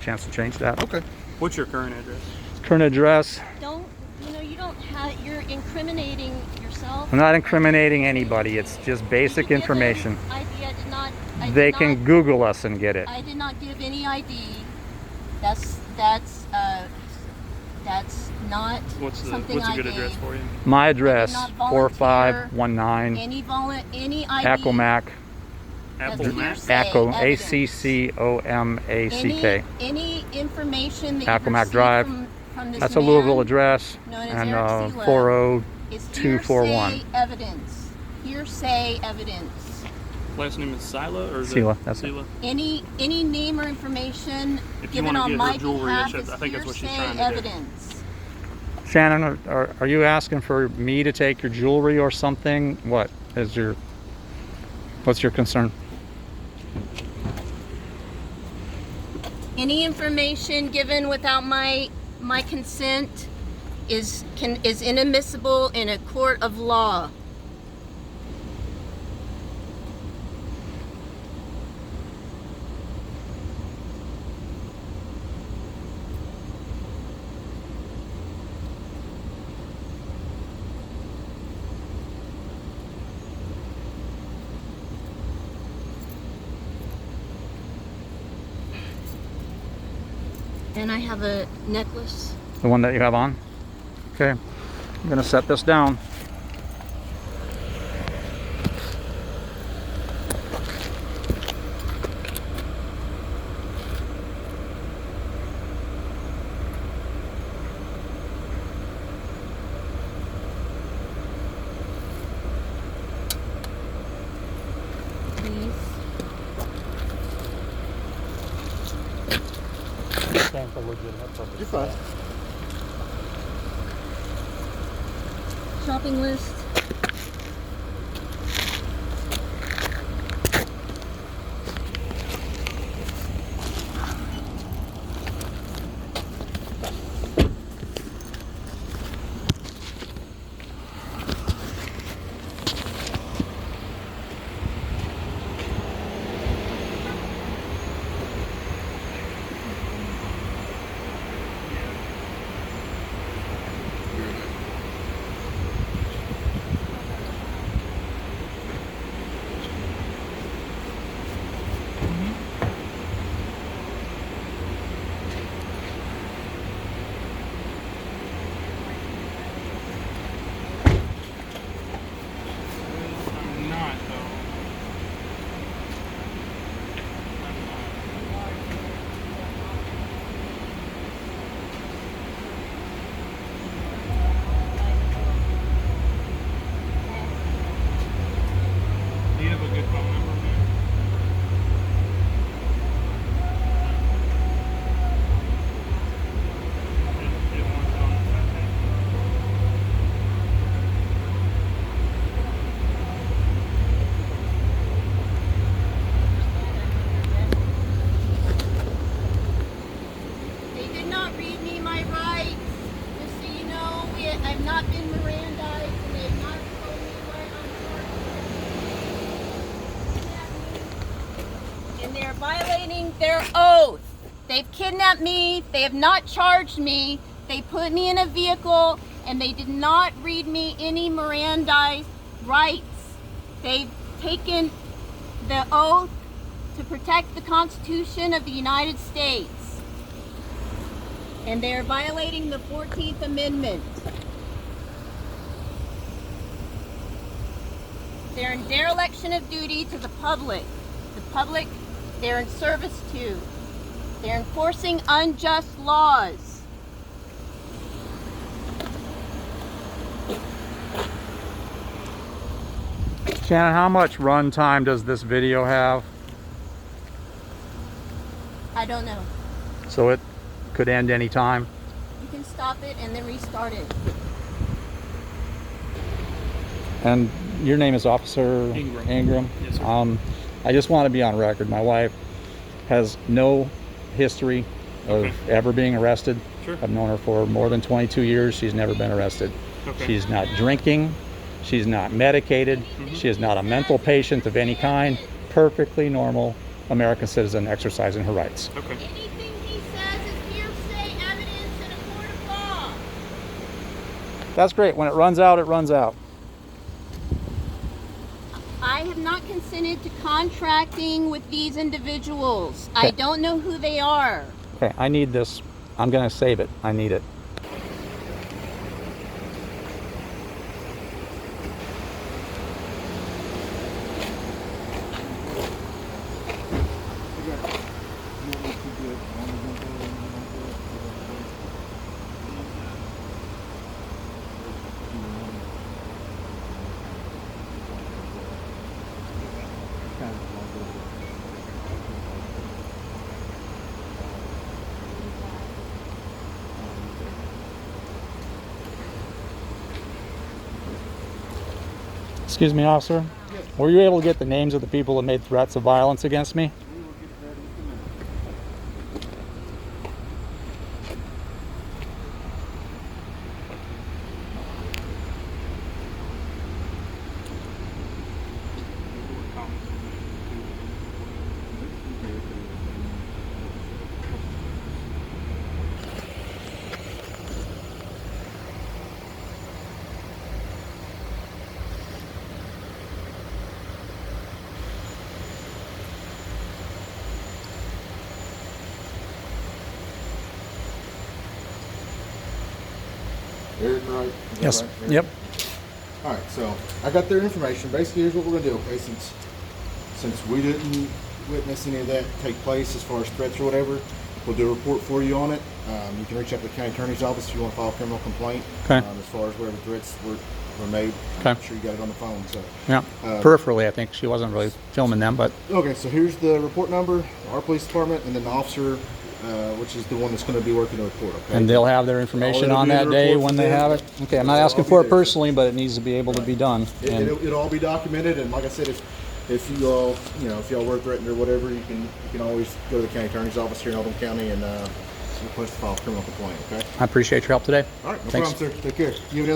Chance to change that. Okay. What's your current address? Current address. You don't have, you're incriminating yourself. I'm not incriminating anybody. It's just basic information. They can Google us and get it. I did not give any ID. That's not something what's a good I address gave. for you? My address, I did not volunteer 4519 any ID. Accomack. Apple ACCOMACK. Any information that Accomack you Drive. from this That's a man Louisville address. known as And Eric Sela, 40241. is hearsay evidence. Hearsay evidence. Last name is Sila or is Sela, it that's it. Sela? Any name or information If you given want to on get my her jewelry, behalf I is think that's what she's hearsay trying to evidence. Shannon, are you asking for me to take your jewelry or something? What's your concern? Any information given without my consent is inadmissible in a court of law. And I have a necklace. The one that you have on? Okay. I'm going to set this down. Please. For legitimate purposes. You're fine. Shopping list. I'm not though. Do you have a good phone number, man? It wants it on the side thing. They did not read me my rights. Just so you know, I've not been Mirandized, and they have not told me what I'm charged with. And they're violating their oath. They've kidnapped me. They have not charged me. They put me in a vehicle, and they did not read me any Mirandized rights. They've taken the oath to protect the Constitution of the United States. And they're violating the 14th Amendment. They're in dereliction of duty to the public. The public they're in service to. They're enforcing unjust laws. Shannon, how much run time does this video have? I don't know. So it could end any time. You can stop it and then restart it. And your name is Officer Ingram. Yes, sir. I just want to be on record. My wife has no history of ever being arrested. Sure. I've known her for more than 22 years. She's never been arrested. Okay. She's not drinking. She's not medicated. She is not a mental patient of any kind. Perfectly normal American citizen exercising her rights. Okay. Anything he says That's great. When it runs out, it runs out. I have not consented to contracting with these individuals. I Okay. don't know who they are. Okay, I need this. I'm gonna save it. I need it. Excuse me, officer. Were you able to get the names of the people that made threats of violence against me? Eric, right? Is that Yes. right, Eric? Yep. All right, so I got their information. Basically, here's what we're gonna do. Okay, since we didn't witness any of that take place as far as threats or whatever, we'll do a report for you on it. You can reach out to the county attorney's office if you want to file a criminal complaint. Okay. As far as whatever threats were made, Okay. I'm sure you got it on the phone. So. Yeah. Peripherally, I think she wasn't really filming them, but Okay, so here's the report number, our police department, and then the officer, which is the one that's going to be working the report. Okay. and they'll have their information it'll on be in that the day report when for they them. have it. Okay, I'm not It'll asking all for be it there. personally, but it needs to be able to be done. And It'll all be documented, and like I said, if you all, if y'all were threatened or whatever, you can always go to the county attorney's office here in Oldham County and request to file a criminal complaint. Okay. I appreciate your help today. All right, no Thanks. problem, sir. Take care. You have any